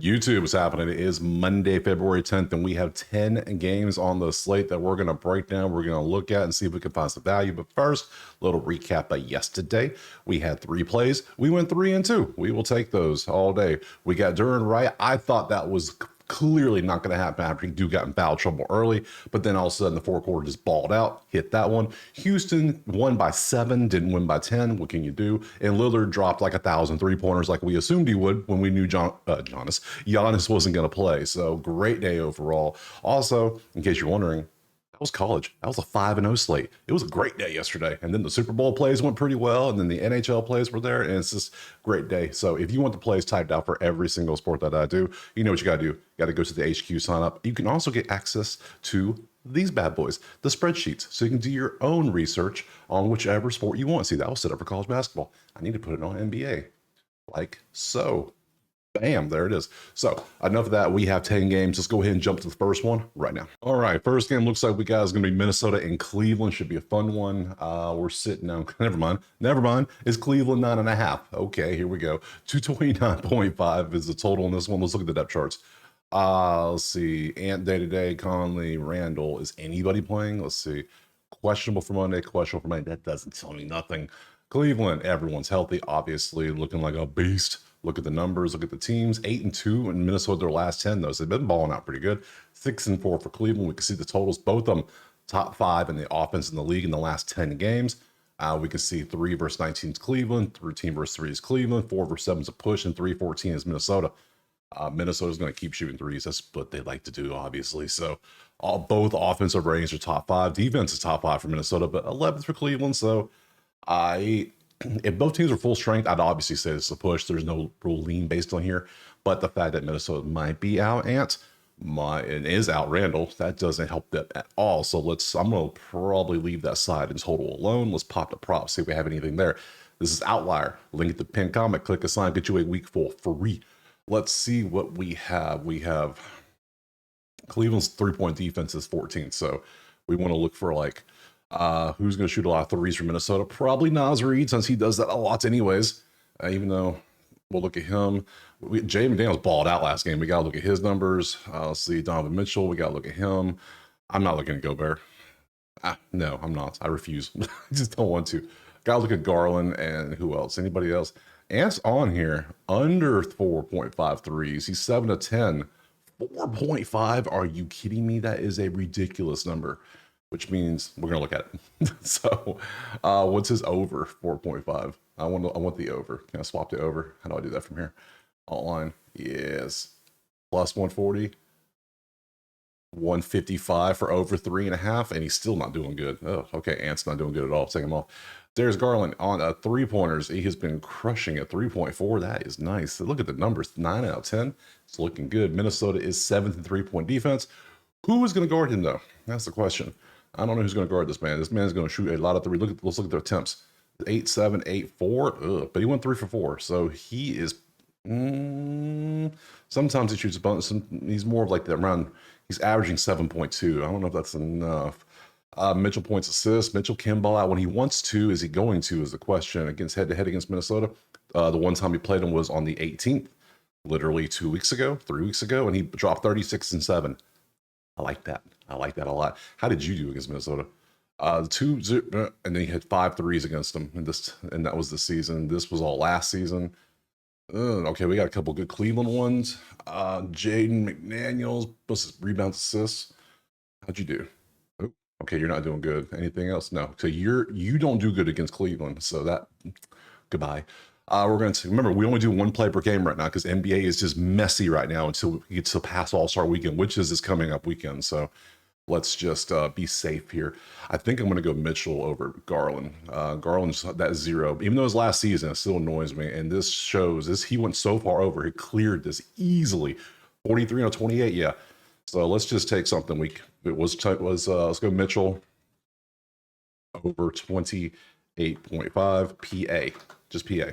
YouTube is happening. It is Monday, February 10th, and we have 10 games on the slate that we're going to break down. We're going to look at and see if we can find some value. But first, a little recap of yesterday. We had 3 plays. We went 3 and 2. We will take those all day. We got Duran right. I thought that was clearly not going to happen after Duke got in foul trouble early, but then all of a sudden the fourth quarter just balled out, hit that one. Houston won by 7, didn't win by 10. What can you do? And Lillard dropped like 1,000 3-pointers like we assumed he would when we knew Giannis wasn't going to play. So great day overall. Also, in case you're wondering, that was college. That was a 5-0 slate. It was a great day yesterday. And then the Super Bowl plays went pretty well. And then the NHL plays were there. And it's just a great day. So if you want the plays typed out for every single sport that I do, you know what you got to do. You got to go to the HQ, sign up. You can also get access to these bad boys, the spreadsheets. So you can do your own research on whichever sport you want. See, that was set up for college basketball. I need to put it on NBA. Like so. Bam, there it is. So enough of that. We have 10 games. Let's go ahead and jump to the first one right now. All right, first game looks like we got is going to be Minnesota and Cleveland. Should be a fun one. We're sitting on, never mind. It's Cleveland 9.5. Okay, here we go. 229.5 is the total in this one. Let's look at the depth charts. Let's see. Ant day-to-day, Conley, Randall. Is anybody playing? Let's see. Questionable for Monday, questionable for Monday. That doesn't tell me nothing. Cleveland, everyone's healthy, obviously, looking like a beast. Look at the numbers, look at the teams. 8-2 in Minnesota, their last 10, though. So they've been balling out pretty good. 6-4 for Cleveland. We can see the totals, both of them top 5 in the offense in the league in the last 10 games. We can see 3 versus 19 is Cleveland, 13 versus 3 is Cleveland, 4 versus 7 is a push, and 3-14 is Minnesota. Minnesota's going to keep shooting threes. That's what they like to do, obviously. So both offensive ratings are top 5. Defense is top 5 for Minnesota, but 11th for Cleveland. So if both teams are full strength, I'd obviously say it's a push. There's no real lean based on here. But the fact that Minnesota might be out Ant, and is out Randall, that doesn't help them at all. So I'm going to probably leave that side in total alone. Let's pop the props, see if we have anything there. This is Outlier. Link at the pinned comment. Click a sign, get you a week full free. Let's see what we have. We have Cleveland's 3-point defense is 14th. So we want to look for like, who's going to shoot a lot of threes from Minnesota? Probably Naz Reid, since he does that a lot anyways. Even though we'll look at him. Jay McDaniels balled out last game. We got to look at his numbers. Let's see, Donovan Mitchell. We got to look at him. I'm not looking at Gobert. No, I'm not. I refuse. I just don't want to. Got to look at Garland and who else? Anybody else? Ant's on here under 4.5 threes. He's 7 of 10. 4.5? Are you kidding me? That is a ridiculous number, which means we're gonna look at it. So, what's his over? 4.5. I want the over. Can I swap the over? How do I do that from here? Outline. Yes. Plus 140. 155 for over 3.5, and he's still not doing good. Oh, okay. Ant's not doing good at all. Take him off. There's Garland on 3-pointers. He has been crushing at 3.4. That is nice. Look at the numbers. 9 out of 10. It's looking good. Minnesota is 7th in 3-point defense. Who is going to guard him, though? That's the question. I don't know who's going to guard this man. This man is going to shoot a lot of 3. Let's look at their attempts. 8-7, 8-4. But he went 3 for 4. So he is. Sometimes he shoots a bunch. He's more of like the around. He's averaging 7.2. I don't know if that's enough. Mitchell points assists. Mitchell can ball out when he wants to. Is he going to? Is the question against head-to-head against Minnesota. The one time he played him was on the 18th, literally 2 weeks ago, 3 weeks ago, and he dropped 36 and 7. I like that. I like that a lot. How did you do against Minnesota? 2-0, and then he had 5 threes against them, and that was the season. This was all last season. Okay, we got a couple good Cleveland ones. Jaden McDaniels, rebounds, assists. How'd you do? Oh, okay, you're not doing good. Anything else? No. So you don't do good against Cleveland. So that goodbye. We're going to remember we only do 1 play per game right now because NBA is just messy right now until we get to pass All-Star weekend, which is this coming up weekend. So let's just be safe here. I think I'm going to go Mitchell over Garland. Garland's that 0. Even though his last season, it still annoys me. And this shows this. He went so far over. He cleared this easily. 43 on 28. Yeah. So let's just take something. Let's go Mitchell over 28.5 PA. Just PA.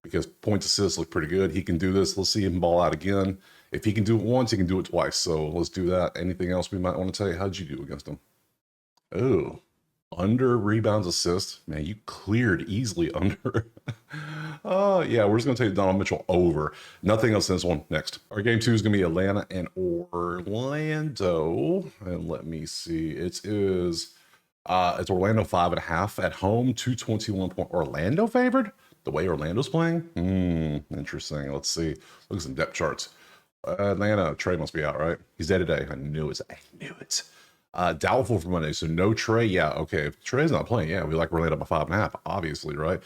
Because points assists look pretty good. He can do this. Let's see him ball out again. If he can do it once, he can do it twice. So let's do that. Anything else we might want to tell you? How'd you do against him? Oh, Under rebounds, assists. Man, you cleared easily under. Oh, yeah, we're just going to take Donovan Mitchell over. Nothing else in this one. Next. Our game two is going to be Atlanta and Orlando. And let me see. It's Orlando 5.5 at home, 221 point. Orlando favored? The way Orlando's playing? Interesting. Let's see. Look at some depth charts. Atlanta, Trey must be out, right? He's day to day. I knew it. I knew it. Doubtful for Monday, so no Trey. Yeah, okay. If Trey's not playing, yeah, we like Orlando by 5.5, obviously, right?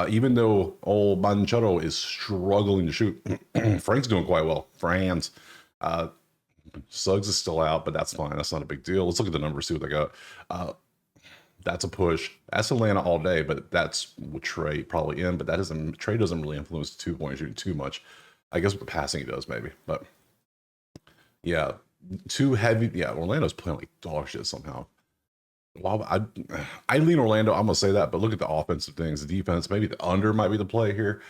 Even though old Banchero is struggling to shoot, Frank's doing quite well. Franz, Suggs is still out, but that's fine. That's not a big deal. Let's look at the numbers, see what they got. That's a push. That's Atlanta all day, but that's with Trey probably in. But that doesn't. Trey doesn't really influence 2 point shooting too much. I guess with the passing he does maybe, but yeah, too heavy. Yeah, Orlando's playing like dog shit somehow. Well, I lean Orlando. I'm gonna say that, but look at the offensive things, the defense. Maybe the under might be the play here.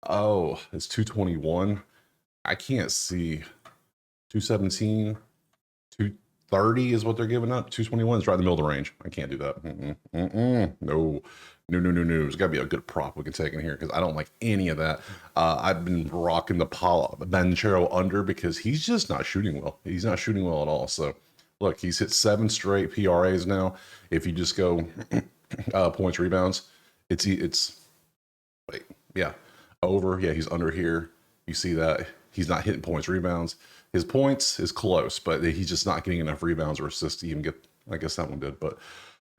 Oh, it's 221. I can't see 217, 230 is what they're giving up. 221 is right in the middle of the range. I can't do that. No. There's got to be a good prop we can take in here because I don't like any of that. I've been rocking the Banchero under because he's just not shooting well. He's not shooting well at all. So, look, he's hit 7 straight PRAs now. If you just go points, rebounds, it's wait, yeah, over. Yeah, he's under here. You see that he's not hitting points, rebounds. His points is close, but he's just not getting enough rebounds or assists to even get. I guess that one did, but.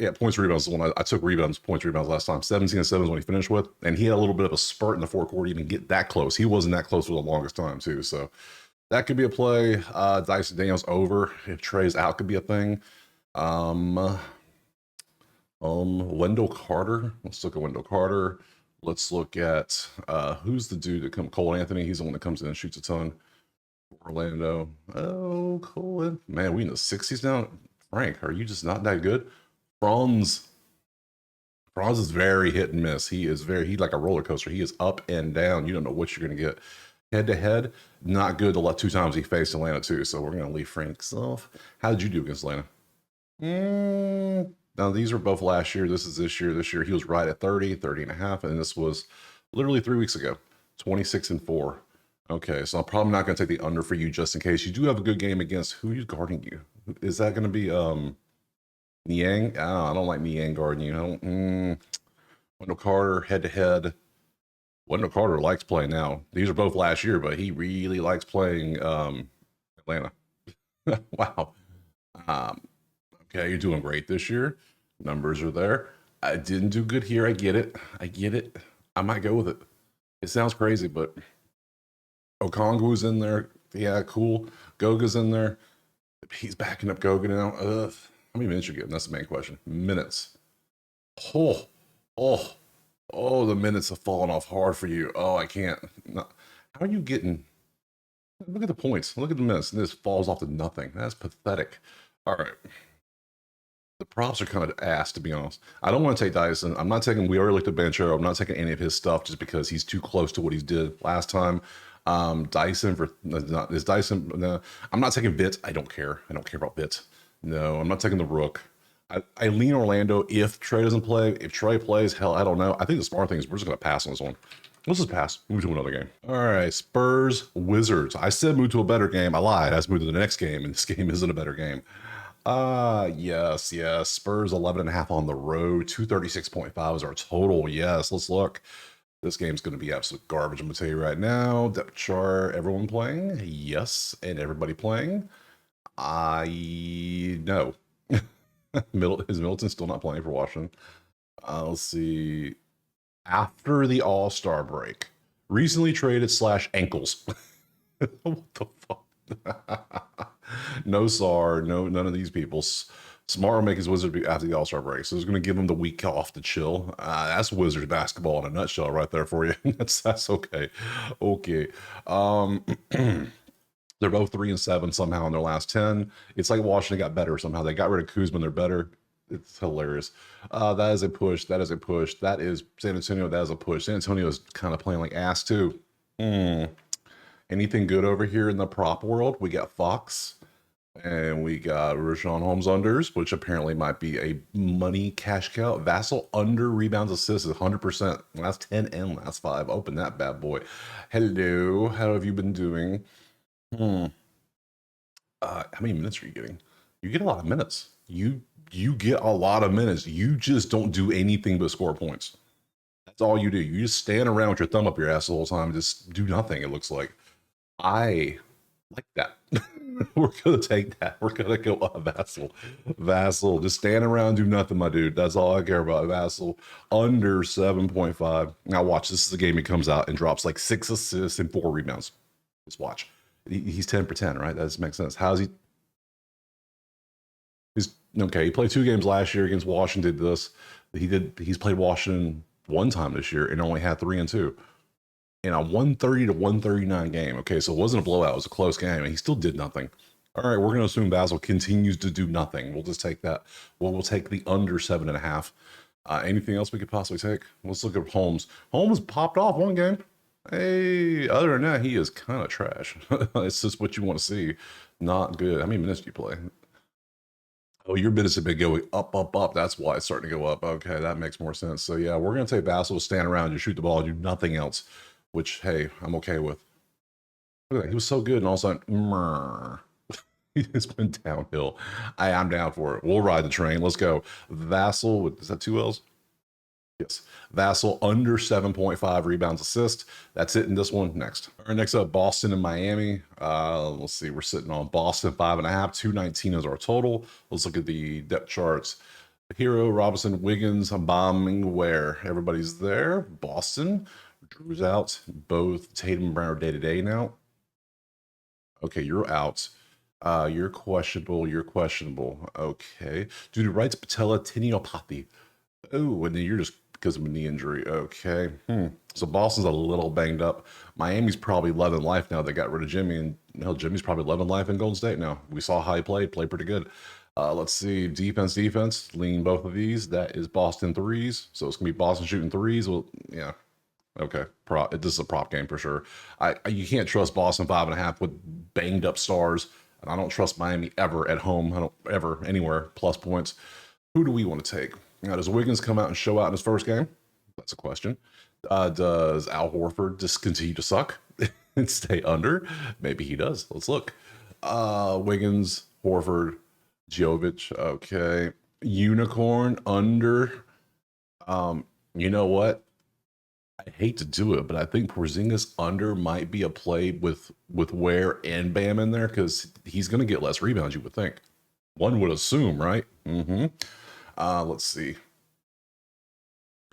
Yeah, points, rebounds is the one I took points, rebounds last time. 17 and 7 is when he finished with. And he had a little bit of a spurt in the fourth quarter, even get that close. He wasn't that close for the longest time, too. So that could be a play. Dyson Daniels over. If Trey's out, could be a thing. Wendell Carter. Let's look at Wendell Carter. Let's look at who's the dude that comes. Cole Anthony. He's the one that comes in and shoots a ton. Orlando. Oh, Cole. Man, we in the 60s now. Frank, are you just not that good? Franz is very hit and miss. He's like a roller coaster. He is up and down. You don't know what you're going to get. Head to head, not good. The 2 times he faced Atlanta too. So we're going to leave Frank's off. How did you do against Atlanta? Now these were both last year. This is this year. This year he was right at 30 and a half. And this was literally 3 weeks ago, 26 and 4. Okay, so I'm probably not going to take the under for you just in case. You do have a good game against who is guarding you. Is that going to be Niang? I don't like Niang guarding you. Wendell Carter head to head. Wendell Carter likes playing now. These are both last year, but he really likes playing Atlanta. Wow. Okay, you're doing great this year. Numbers are there. I didn't do good here. I get it. I might go with it. It sounds crazy, but Okongwu's in there. Yeah, cool. Goga's in there. He's backing up Goga now. How many minutes you getting? That's the main question. Minutes. The minutes have fallen off hard for you. Oh, I can't. How are you getting? Look at the points. Look at the minutes. And this falls off to nothing. That's pathetic. All right. The props are kind of ass, to be honest. I don't want to take Dyson. I'm not taking. We already looked at Banchero. I'm not taking any of his stuff just because he's too close to what he did last time. Dyson for is Dyson. No, I'm not taking Bits. I don't care. I don't care about Bits. No, I'm not taking the Rook. I lean Orlando if Trey doesn't play. If Trey plays, hell, I don't know. I think the smart thing is we're just going to pass on this one. Let's just pass. Move to another game. All right, Spurs, Wizards. I said move to a better game. I lied. I moved to the next game, and this game isn't a better game. Yes. Spurs 11.5 on the road. 236.5 is our total. Yes, let's look. This game's going to be absolute garbage. I'm going to tell you right now. Depth chart, everyone playing? Yes, and everybody playing? I know. Is Middleton still not playing for Washington? Let's see. After the All-Star break, recently traded / ankles. What the fuck? No SAR, none of these people. Smart will make his Wizard be after the All-Star break, so he's going to give him the week off to chill. That's Wizards basketball in a nutshell right there for you. that's okay. Okay. They're both 3 and 7 somehow in their last 10. It's like Washington got better somehow. They got rid of Kuzma, they're better. It's hilarious. That is a push. That is San Antonio. That is a push. San Antonio is kind of playing like ass too. Anything good over here in the prop world? We got Fox. And we got Rashawn Holmes unders, which apparently might be a money cash cow. Vassal under rebounds assists is 100%. Last 10 and last 5. Open that bad boy. Hello. How have you been doing? How many minutes are you getting? You get a lot of minutes. You get a lot of minutes. You just don't do anything but score points. That's all you do. You just stand around with your thumb up your ass the whole time, just do nothing, it looks like. I like that. We're gonna take that. We're gonna go Vassal. Vassal. Just stand around, do nothing, my dude. That's all I care about. Vassal under 7.5. Now watch. This is a game he comes out and drops like 6 assists and 4 rebounds. Just watch. He's 10 for 10, right? That doesn't make sense. How's he? He's okay. He played 2 games last year against Washington. He's played Washington 1 time this year and only had 3 and 2 in a 130 to 139 game. Okay, so it wasn't a blowout. It was a close game, and he still did nothing. All right, we're going to assume Basil continues to do nothing. We'll just take that. We'll take the under 7.5. Anything else we could possibly take? Let's look at Holmes. Holmes popped off 1 game. Hey, other than that, he is kind of trash. It's just what you want to see. Not good. How many minutes do you play? Oh, your minutes have been going up, up, up. That's why it's starting to go up. Okay, that makes more sense. So yeah, we're going to take Basil, stand around, just shoot the ball, do nothing else, which, hey, I'm okay with. Look at that. He was so good, and all of a sudden, he just went downhill. I'm down for it. We'll ride the train. Let's go. Vassal, is that 2 L's? Yes. Vassal under 7.5 rebounds assist. That's it in this one. Next. All right, next up, Boston and Miami. Let's see. We're sitting on Boston 5.5. 219 is our total. Let's look at the depth charts. Hero, Robinson, Wiggins, bombing where everybody's there. Boston. Drew's out. Both Tatum and Brown are day-to-day now. Okay, you're out. You're questionable. You're questionable. Okay. Due to Wright's patella tendinopathy. Oh, and then you're just because of a knee injury. Okay. So Boston's a little banged up. Miami's probably loving life now. They got rid of Jimmy, and hell, Jimmy's probably loving life in Golden State now. We saw how he played pretty good. Let's see. Defense. Lean both of these. That is Boston threes. So it's going to be Boston shooting threes. Well, yeah. Okay. This is a prop game for sure. You can't trust Boston 5.5 with banged up stars. And I don't trust Miami ever at home. I don't ever anywhere plus points. Who do we want to take? Now, does Wiggins come out and show out in his first game? That's a question. Does Al Horford just continue to suck and stay under? Maybe he does. Let's look. Wiggins, Horford, Jovic. Okay. Unicorn under. You know what? I hate to do it, but I think Porzingis under might be a play with Ware and Bam in there because he's going to get less rebounds, you would think. One would assume, right? Let's see.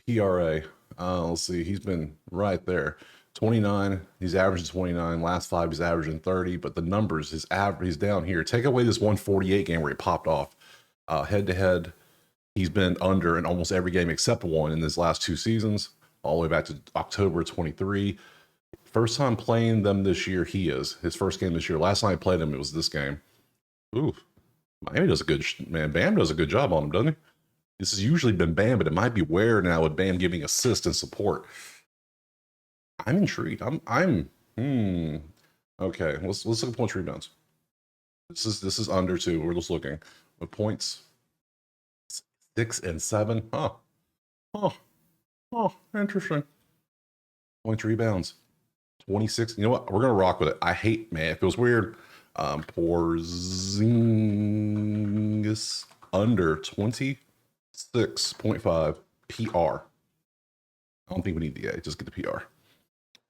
PRA. Let's see. He's been right there. 29. He's averaging 29. Last 5, he's averaging 30. But the numbers, his average, he's down here. Take away this 148 game where he popped off. Head to head, he's been under in almost every game except one in his last 2 seasons, all the way back to October 23. First time playing them this year, he is. His first game this year. Last time I played him, it was this game. Ooh. Miami does a good man. Bam does a good job on him, doesn't he? This has usually been Bam, but it might be Ware now with Bam giving assist and support. I'm intrigued. Okay, let's look at points rebounds. This is under 2. We're just looking. With points 6 and 7. Interesting. Points rebounds 26. You know what? We're gonna rock with it. I hate, man. It feels weird. Porzingis under 26.5 PR. I don't think we need the A. Just get the PR.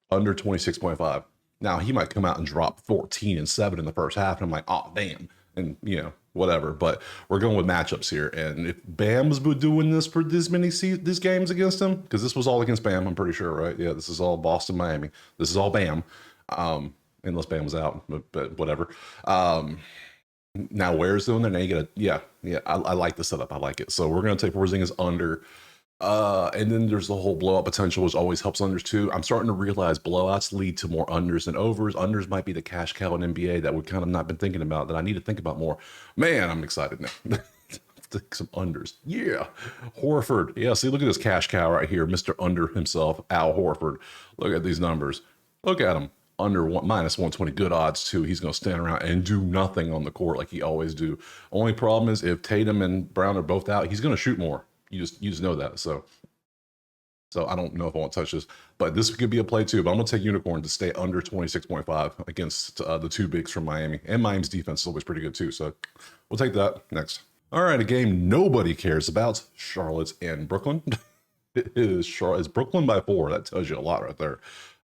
Under 26.5. Now, he might come out and drop 14 and 7 in the first half, and I'm like, oh, damn. And, whatever. But we're going with matchups here. And if Bam's been doing this for this many these games against him, because this was all against Bam, I'm pretty sure, right? Yeah, this is all Boston, Miami. This is all Bam. Unless Bam was out, but whatever. Now Ware's doing that. Now you get I like the setup. I like it. So we're gonna take Porzingis under. And then there's the whole blowout potential, which always helps unders too. I'm starting to realize blowouts lead to more unders than overs. Unders might be the cash cow in NBA that we've kind of not been thinking about, that I need to think about more. Man, I'm excited now. Take some unders. Yeah. Horford. Yeah, see, look at this cash cow right here. Mr. Under himself, Al Horford. Look at these numbers. Look at him. under minus 120, good odds too. He's going to stand around and do nothing on the court like he always do. Only problem is if Tatum and Brown are both out, he's going to shoot more. You just know that. So I don't know if I want to touch this, but this could be a play too. But I'm going to take Unicorn to stay under 26.5 against the two bigs from Miami. And Miami's defense is always pretty good too. So we'll take that next. All right, a game nobody cares about, Charlotte and Brooklyn. It's Brooklyn by 4. That tells you a lot right there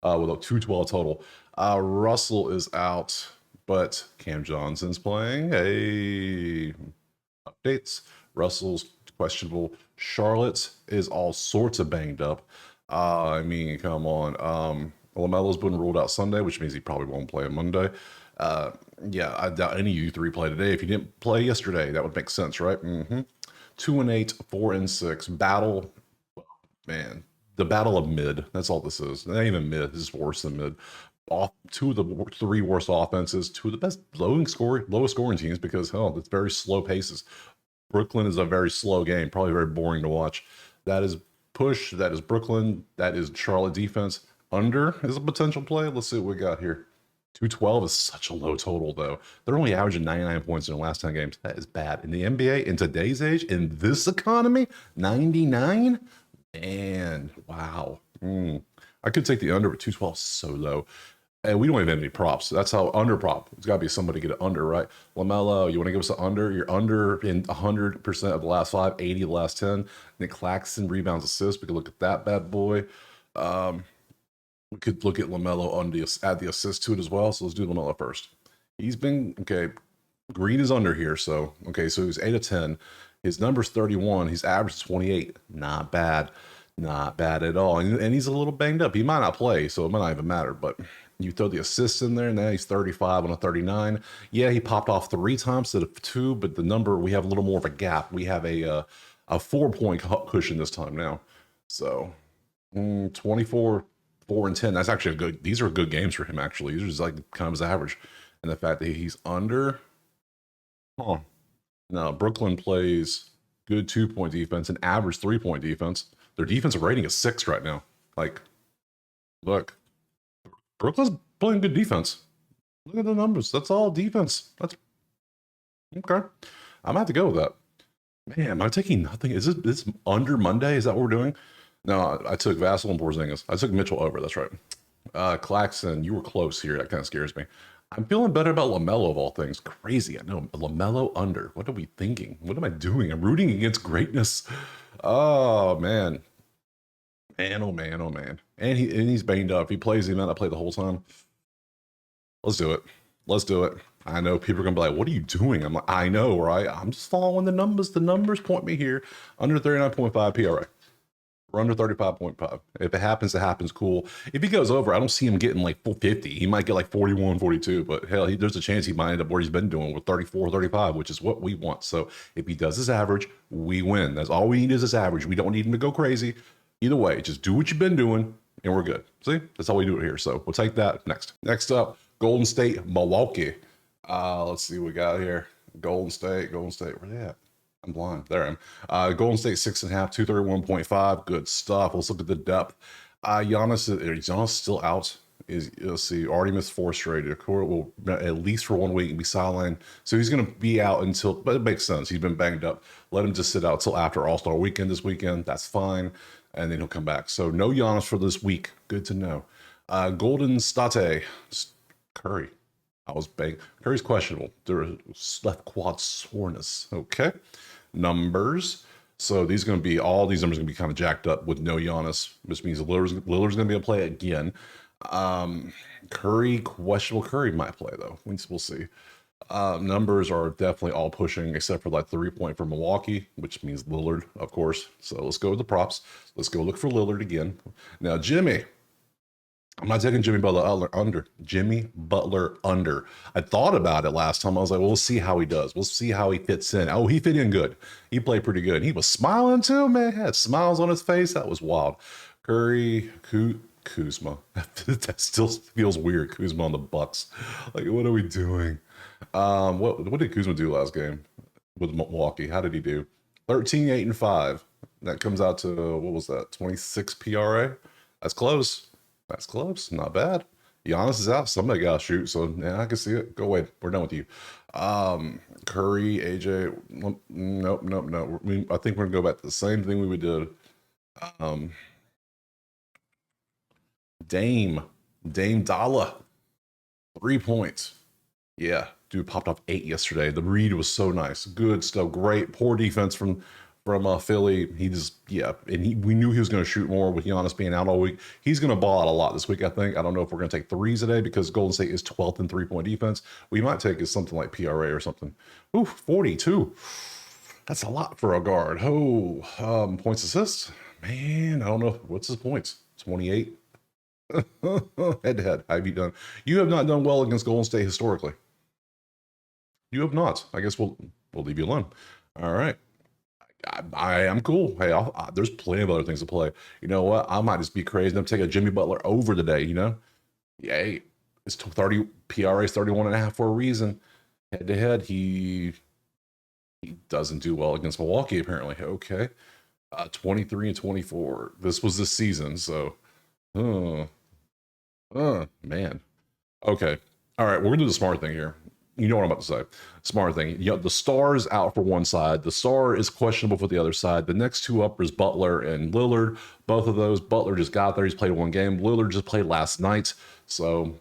with a 212 total. Russell is out, but Cam Johnson's playing. Hey, updates. Russell's questionable. Charlotte is all sorts of banged up. I mean, come on. LaMelo's been ruled out Sunday, which means he probably won't play on Monday. Yeah, I doubt any of you three play today. If you didn't play yesterday, that would make sense, right? 2-8, 4-6. Battle, man. The battle of mid. That's all this is. Not even mid. This is worse than mid. Two of the 3 worst offenses, 2 of the best lowest scoring teams because, it's very slow paces. Brooklyn is a very slow game, probably very boring to watch. That is push. That is Brooklyn. That is Charlotte defense. Under is a potential play. Let's see what we got here. 212 is such a low total, though. They're only averaging 99 points in the last 10 games. That is bad. In the NBA, in today's age, in this economy, 99? Man, wow. I could take the under, but 212 is so low. And we don't even have any props. That's how under prop. It's got to be somebody to get it under, right? LaMelo, you want to give us an under? You're under in 100% of the last 5, 80 of the last 10. Nick Claxton, rebounds, assists. We could look at that bad boy. We could look at LaMelo add the assist to it as well. So let's do LaMelo first. He's been, okay, Green is under here. So, okay, so he's 8 of 10. His number's 31. He's averaged 28. Not bad. Not bad at all. And he's a little banged up. He might not play, so it might not even matter. But you throw the assists in there, and now he's 35 on a 39. Yeah, he popped off 3 times instead of 2, but the number, we have a little more of a gap. We have a 4-point cushion this time now. So 24, 4 and 10. That's actually a good. These are good games for him. Actually, these are just like kind of his average, and the fact that he's under. Now Brooklyn plays good 2-point defense and average 3-point defense. Their defensive rating is 6 right now. Like, look, Brooklyn's playing good defense. Look at the numbers. That's all defense. That's okay. I'm gonna have to go with that. Man, am I taking nothing? Is this under Monday? Is that what we're doing? No, I took Vassell and Porzingis. I took Mitchell over. That's right. Claxton, you were close here. That kind of scares me. I'm feeling better about LaMelo of all things. Crazy. I know. LaMelo under. What are we thinking? What am I doing? I'm rooting against greatness. Oh, man. Man, oh, man, oh, man. And he's banged up. If he plays, he might not play the whole time. Let's do it. Let's do it. I know people are going to be like, what are you doing? I'm like, I know, right? I'm just following the numbers. The numbers point me here. Under 39.5 PRA. We're under 35.5. If it happens, it happens. Cool. If he goes over, I don't see him getting like 50. He might get like 41, 42. But hell, there's a chance he might end up where he's been doing with 34, 35, which is what we want. So if he does his average, we win. That's all we need is his average. We don't need him to go crazy. Either way, just do what you've been doing, and we're good. See? That's how we do it here. So we'll take that next. Next up, Golden State, Milwaukee. Let's see what we got here. Golden State, where they at? I'm blind. There I am. Golden State 6.5, 231.5. Good stuff. Let's look at the depth. Giannis still out. Let's see. Already missed 4 straight. Okoro will at least for 1 week and be sidelined. So he's going to be out until. But it makes sense. He's been banged up. Let him just sit out till after All-Star Weekend this weekend. That's fine, and then he'll come back. So no Giannis for this week. Good to know. Golden State, Curry. I was banged. Curry's questionable. There is left quad soreness. Okay. Numbers. So these are going to be, all these numbers are going to be kind of jacked up with no Giannis, which means Lillard's going to be able to play again. Curry, questionable. Curry might play though. We'll see. Numbers are definitely all pushing except for like 3-point for Milwaukee, which means Lillard, of course. So let's go with the props. Let's go look for Lillard again. Now, Jimmy. I'm not taking Jimmy Butler under. Jimmy Butler under. I thought about it last time. I was like, well, we'll see how he does. We'll see how he fits in. Oh, he fit in good. He played pretty good. He was smiling too, man. He had smiles on his face. That was wild. Curry, Kuzma. That still feels weird. Kuzma on the Bucks. Like, what are we doing? What did Kuzma do last game with Milwaukee? How did he do? 13, 8, and 5. That comes out to, what was that? 26 PRA. That's close. That's close. Not bad. Giannis is out. Somebody got to shoot. So yeah, I can see it. Go away. We're done with you. Curry, AJ. Nope, nope, nope. I think we're gonna go back to the same thing we did. Um, Dame Dalla, 3 points. Yeah, dude popped off 8 yesterday. The read was so nice. Good stuff. Great. Poor defense from Philly. He just and we knew he was going to shoot more with Giannis being out all week. He's going to ball out a lot this week, I think. I don't know if we're going to take threes today because Golden State is 12th in 3-point defense. We might take is something like PRA or something. Ooh, 42. That's a lot for a guard. Oh, points assists. Man, I don't know. What's his points? 28. Head to head. How have you done? You have not done well against Golden State historically. You have not. I guess we'll leave you alone. All right. I am cool. Hey, there's plenty of other things to play. You know what? I might just be crazy enough to take a Jimmy Butler over today. You know, yeah, it's 30 PRA's 31.5 for a reason. Head to head, he doesn't do well against Milwaukee apparently. Okay, 23 and 24. This was this season, so, man. Okay, all right. We're gonna do the smart thing here. You know what I'm about to say. Smart thing. You know, the star's out for one side. The star is questionable for the other side. The next two up is Butler and Lillard. Both of those, Butler just got there. He's played one game. Lillard just played last night. So,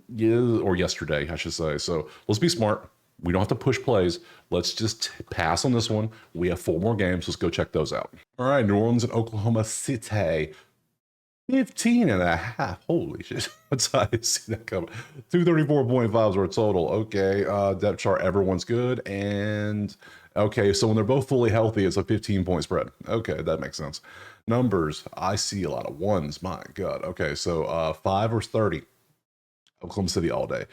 yeah, or yesterday, I should say. So let's be smart. We don't have to push plays. Let's just pass on this one. We have 4 more games. Let's go check those out. All right, New Orleans and Oklahoma City. 15.5. Holy shit. That's how I see that coming. 234.5s are a total. Okay. Depth chart, everyone's good. And okay, so when they're both fully healthy, it's a 15-point spread. Okay, that makes sense. Numbers, I see a lot of ones. My God. Okay, so 5 versus 30. Oklahoma City all day.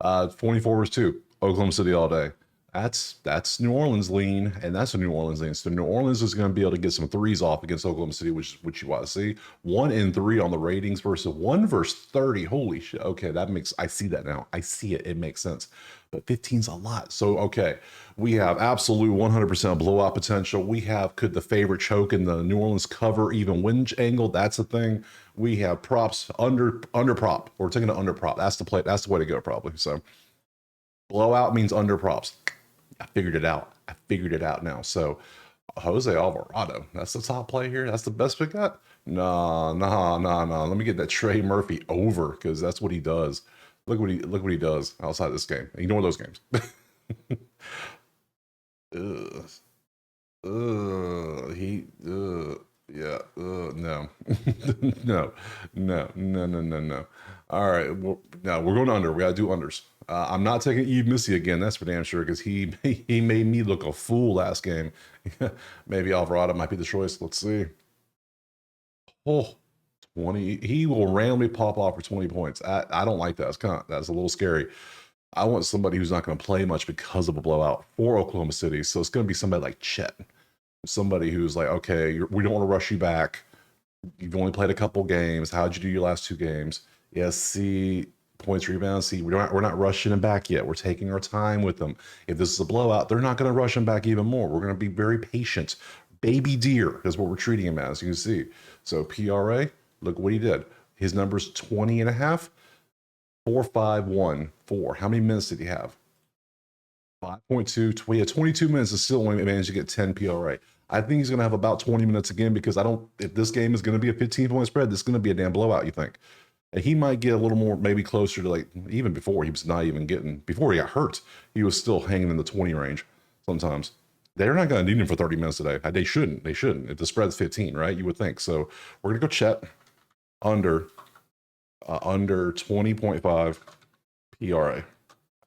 24 versus 2. Oklahoma City all day. That's New Orleans lean, and that's a New Orleans lean. So New Orleans is going to be able to get some threes off against Oklahoma City, which you want to see. 1 in 3 on the ratings versus 1 versus 30. Holy shit. Okay, I see that now. I see it. It makes sense. But 15's a lot. So, okay, we have absolute 100% blowout potential. We have could the favorite choke in the New Orleans cover even win angle. That's a thing. We have props under prop. We're taking an under prop. That's the play. That's the way to go probably. So blowout means under props. I figured it out. I figured it out now. So Jose Alvarado, that's the top play here. That's the best we got. No. Let me get that Trey Murphy over because that's what he does. Look what he does outside this game. Ignore those games. Yeah. No. No. All right. Well, no, we're going under. We got to do unders. I'm not taking Eve Missy again. That's for damn sure because he made me look a fool last game. Maybe Alvarado might be the choice. Let's see. Oh, 20. He will randomly pop off for 20 points. I don't like that. That's a little scary. I want somebody who's not going to play much because of a blowout for Oklahoma City. So it's going to be somebody like Chet. Somebody who's like, okay, we don't want to rush you back. You've only played a couple games. How'd you do your last 2 games? Yes, see, points, rebounds. See, we're not rushing him back yet. We're taking our time with them. If this is a blowout, they're not going to rush him back even more. We're going to be very patient. Baby deer is what we're treating him as, you can see. So PRA, look what he did. His number's 20.5, 4, 5, 1, 4. How many minutes did he have? 5.2. We had 22 minutes and still only managed to get 10 PRA. I think he's going to have about 20 minutes again because if this game is going to be a 15-point spread, this is going to be a damn blowout, you think. And he might get a little more, maybe closer to like, even before he was not even getting, before he got hurt, he was still hanging in the 20 range sometimes. They're not going to need him for 30 minutes today. They shouldn't. If the spread's 15, right? You would think. So we're going to go Chet under 20.5 PRA.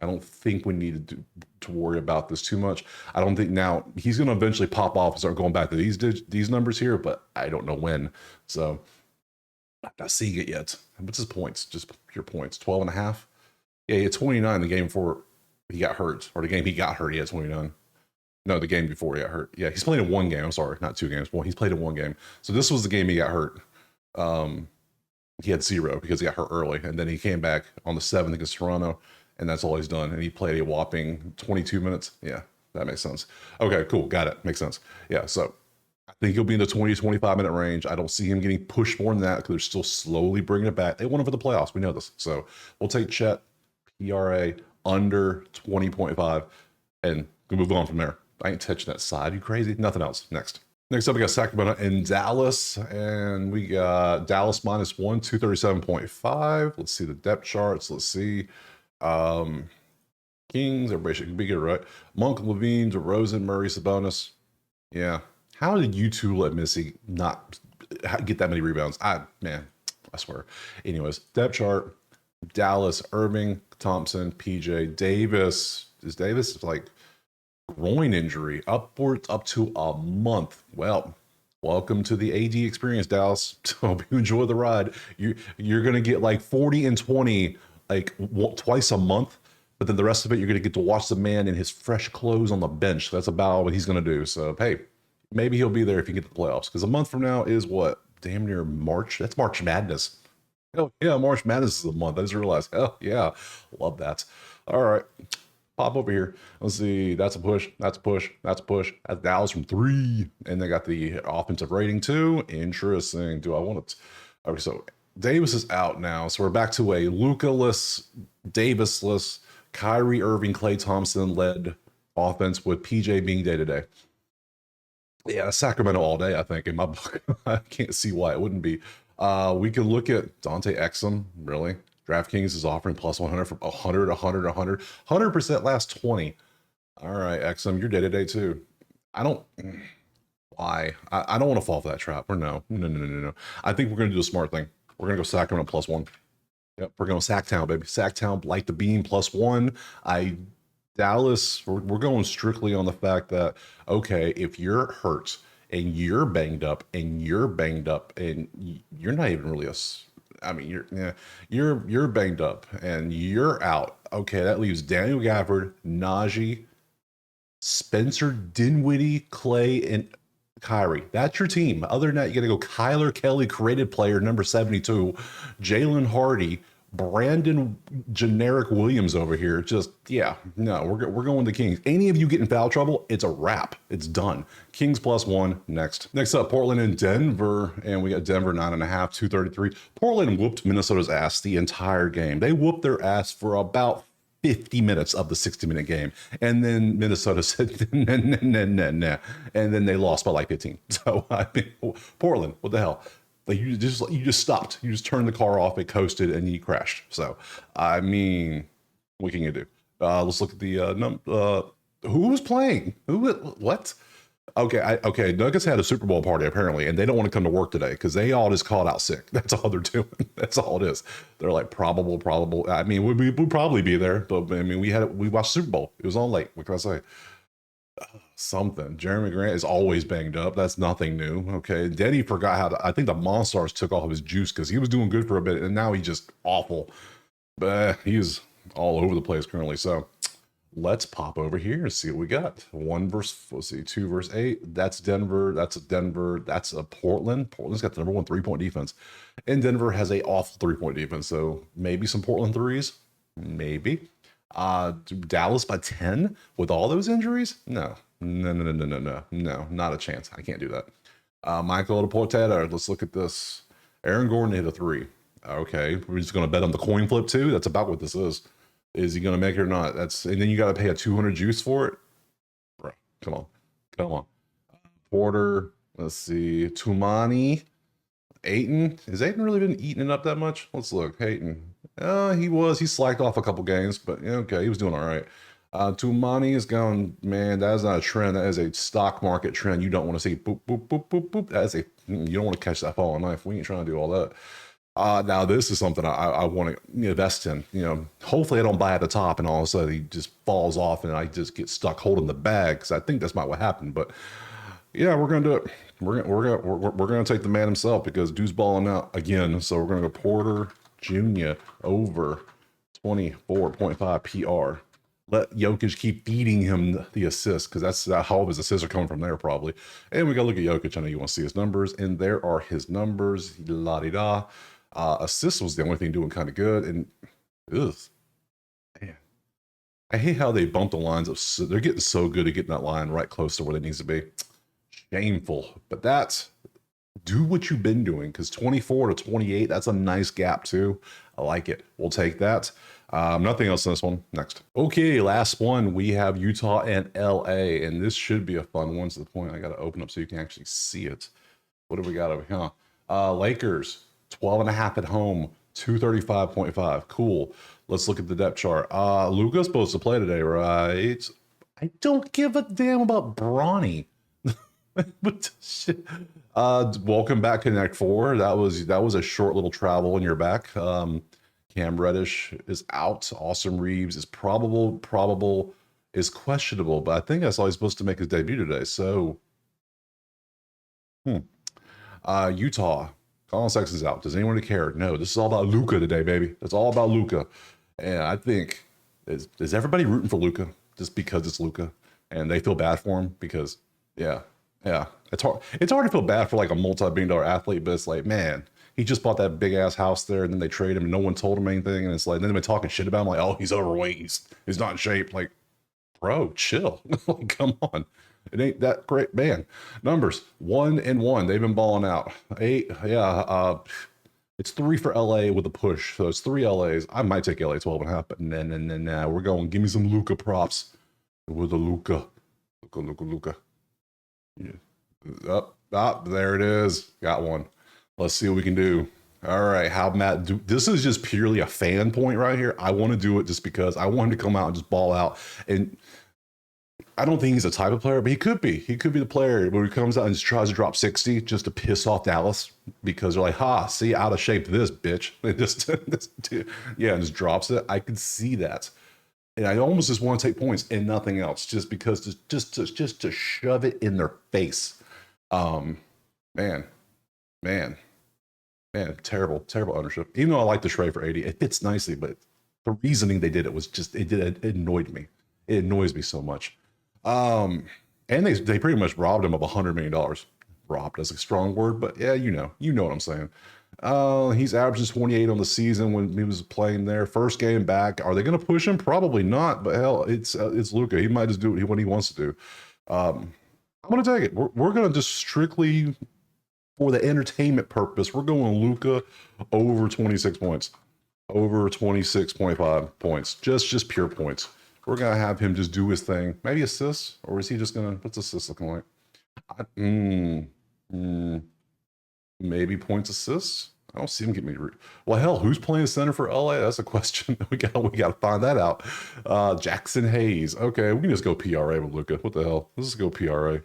I don't think we need to worry about this too much. I don't think now he's going to eventually pop off and start going back to these numbers here, but I don't know when. So I'm not seeing it yet. What's his points? Just pure points. 12.5. Yeah, he had 29 the game before he got hurt, or the game he got hurt. He had 29. No, the game before he got hurt. Yeah, he's played in 1 game. I'm sorry, not 2 games. Well, he's played in 1 game. So this was the game he got hurt. He had 0 because he got hurt early, and then he came back on the 7th against Toronto. And that's all he's done. And he played a whopping 22 minutes. Yeah, that makes sense. Okay, cool. Got it. Makes sense. Yeah, so I think he'll be in the 20 to 25 minute range. I don't see him getting pushed more than that because they're still slowly bringing it back. They want him for the playoffs. We know this. So we'll take Chet, PRA under 20.5, and we'll move on from there. I ain't touching that side. You crazy? Nothing else. Next up, we got Sacramento and Dallas, and we got Dallas minus 1, 237.5. Let's see the depth charts. Let's see. Kings, everybody should be good, right? Monk, Levine, DeRozan, Murray, Sabonis. Yeah. How did you two let Missy not get that many rebounds? I swear. Anyways, depth chart, Dallas, Irving, Thompson, PJ, Davis. Is Davis like groin injury upwards up to a month? Well, welcome to the AD experience, Dallas. Hope you enjoy the ride. You're gonna get like 40 and 20 like twice a month, but then the rest of it you're gonna get to watch the man in his fresh clothes on the bench. That's about what he's gonna do. So hey, maybe he'll be there if you get to the playoffs, because a month from now is what, damn near March. That's March Madness. Oh yeah, March Madness is a month. I just realized. Oh yeah, love that. All right, pop over here. Let's see. That's a push. That's a push. That's a push. That's Dallas from 3, and they got the offensive rating too. Interesting. Do I want it? Okay, so Davis is out now, so we're back to a Luka-less, Davis-less, Kyrie Irving, Klay Thompson led offense with PJ being day to day. Yeah, Sacramento all day, I think, in my book. I can't see why it wouldn't be. We could look at Dante Exum, really. DraftKings is offering plus 100 from 100, 100, 100. 100% last 20. All right, Exum, you're day-to-day too. I don't... Why? I don't want to fall for that trap. Or no. I think we're going to do a smart thing. We're going to go Sacramento plus 1. Yep, we're going Sacktown, baby. Sacktown, light the beam, plus 1. Dallas, we're going strictly on the fact that, okay, if you're hurt and you're banged up and you're not even really you're banged up and you're out. Okay, that leaves Daniel Gafford, Najee, Spencer Dinwiddie, Klay, and Kyrie. That's your team. Other than that, you got to go Kyler Kelly, created player, number 72, Jalen Hardy, Brandon generic Williams over here. Just, yeah, no, we're going to Kings. Any of you get in foul trouble, it's a wrap. It's done. Kings plus 1 next. Next up, Portland and Denver. And we got Denver 9.5, 233. Portland whooped Minnesota's ass the entire game. They whooped their ass for about 50 minutes of the 60-minute game. And then Minnesota said, nah. And then they lost by like 15. So, I mean, Portland, what the hell? Like you just stopped. You just turned the car off, it coasted, and you crashed. So, I mean, what can you do? Let's look at the who was playing? What? Okay. Nuggets had a Super Bowl party apparently, and they don't want to come to work today because they all just called out sick. That's all they're doing. That's all it is. They're like probable. I mean, we'd probably be there, but I mean, we watched Super Bowl. It was on late. What can I say? Something. Jeremy Grant is always banged up. That's nothing new. Okay. Denny forgot how to, I think the Monstars took off his juice because he was doing good for a bit and now he's just awful. But he's all over the place currently. So let's pop over here and see what we got. 2 verse 8. That's Denver. That's a Portland. Portland's got the number 1 3-point defense. And Denver has a awful 3-point defense. So maybe some Portland threes. Maybe. Dallas by 10 with all those injuries? No, not a chance. I can't do that. Michael Portetta, let's look at this. Aaron Gordon hit a 3. Okay, we're just going to bet on the coin flip too. That's about what this is. Is he going to make it or not? And then you got to pay a 200 juice for it. Bro, come on. Porter, let's see. Tumani, Ayton. Has Ayton really been eating it up that much? Let's look. Ayton. He slacked off a couple games, but okay, he was doing all right. Tumani is going, man, that is not a trend. That is a stock market trend. You don't want to see boop, boop, boop, boop, boop. You don't want to catch that falling knife. We ain't trying to do all that. Now this is something I want to invest in. Hopefully I don't buy at the top and all of a sudden he just falls off and I just get stuck holding the bag, because I think that's might what happened. But yeah, we're gonna do it. We're gonna take the man himself because dude's balling out again. So we're gonna go Porter Jr. over 24.5 PR. Let Jokic keep feeding him the assists, because that's how his assists are coming from there probably. And we got to look at Jokic. I know you want to see his numbers, and there are his numbers. La-di-da. Assists was the only thing doing kind of good. And ugh, man, I hate how they bump the lines up. They're getting so good at getting that line right close to where it needs to be. shameful. But that's do what you've been doing, because 24 to 28, that's a nice gap too. I like it. We'll take that. Nothing else in this one. Next. Okay, last one. We have Utah and LA, and this should be a fun one to the point I got to open up so you can actually see it. What do we got over here? Lakers, 12.5 at home, 235.5. Cool. Let's look at the depth chart. Luka's supposed to play today, right? I don't give a damn about Bronny. But shit. Welcome back, Connect 4. That was a short little travel in your back. Cam Reddish is out. Austin Reeves is probable is questionable, but I think I saw he's supposed to make his debut today. So, Utah, Colin Sexton's out. Does anyone care? No, this is all about Luka today, baby. It's all about Luka. And I think, is everybody rooting for Luka just because it's Luka and they feel bad for him? Because, yeah, it's hard to feel bad for like a multi-billion-dollar athlete, but it's like, man, he just bought that big ass house there, and then they trade him, and no one told him anything, and it's like, then they've been talking shit about him, like, oh, he's overweight, he's not in shape. Like, bro, chill. Like, come on, it ain't that great, man. Numbers 1-1, they've been balling out. 8, it's 3 for LA with a push, so it's 3 LAs. I might take LA 12.5, but nah, we're going. Give me some Luka props with the Luka. Yeah. Up, there it is. Got one. Let's see what we can do. All right, how Matt do? This is just purely a fan point right here. I want to do it just because I want him to come out and just ball out. And I don't think he's the type of player, but he could be. He could be the player where he comes out and just tries to drop 60 just to piss off Dallas because they're like, see, out of shape this bitch. It just, and just drops it. I could see that. And I almost just want to take points and nothing else, just because just to shove it in their face. Man, terrible ownership. Even though I like the trade for 80, it fits nicely, but the reasoning they did it was just it annoyed me. It annoys me so much. And they pretty much robbed him of $100 million. Robbed is a strong word, but yeah, you know what I'm saying. He's averaging 28 on the season when he was playing there. First game back. Are they going to push him? Probably not. But hell, it's Luka. He might just do what he wants to do. I'm going to take it. We're going to just strictly for the entertainment purpose. We're going Luka over 26 points, over 26.5 points. Just pure points. We're going to have him just do his thing. Maybe assists, or is he just going to? What's assists looking like? Maybe points assists. I don't see him get me. Well, hell, who's playing center for LA? That's a question. We got to find that out. Jackson Hayes. Okay, we can just go PRA with Luka. What the hell? Let's just go PRA.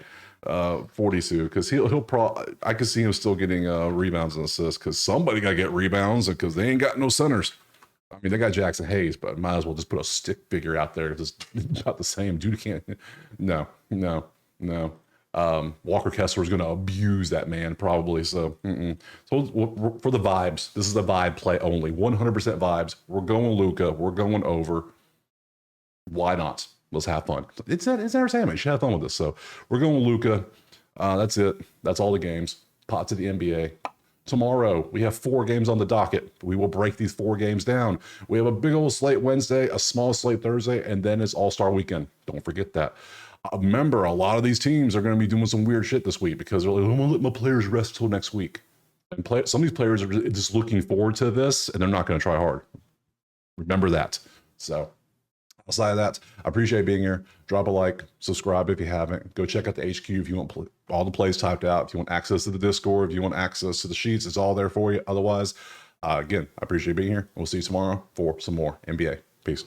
42, because he'll probably. I could see him still getting rebounds and assists, because somebody got to get rebounds, because they ain't got no centers. I mean, they got Jackson Hayes, but might as well just put a stick figure out there. Just about the same. Dude can't. No. Walker Kessler is going to abuse that man probably. So for the vibes, this is the vibe play only. 100% vibes. We're going Luka. We're going over. Why not? Let's have fun. It's entertainment. You should have fun with this. So we're going Luka. That's it. That's all the games. Pot to the NBA. Tomorrow, we have 4 games on the docket. We will break these 4 games down. We have a big old slate Wednesday, a small slate Thursday, and then it's All-Star Weekend. Don't forget that. Remember, a lot of these teams are going to be doing some weird shit this week because they're like, I'm going to let my players rest till next week. And some of these players are just looking forward to this, and they're not going to try hard. Remember that. So, outside of that, I appreciate being here. Drop a like, subscribe if you haven't. Go check out the HQ if you want all the plays typed out. If you want access to the Discord, if you want access to the sheets, it's all there for you. Otherwise, again, I appreciate being here. We'll see you tomorrow for some more NBA. Peace.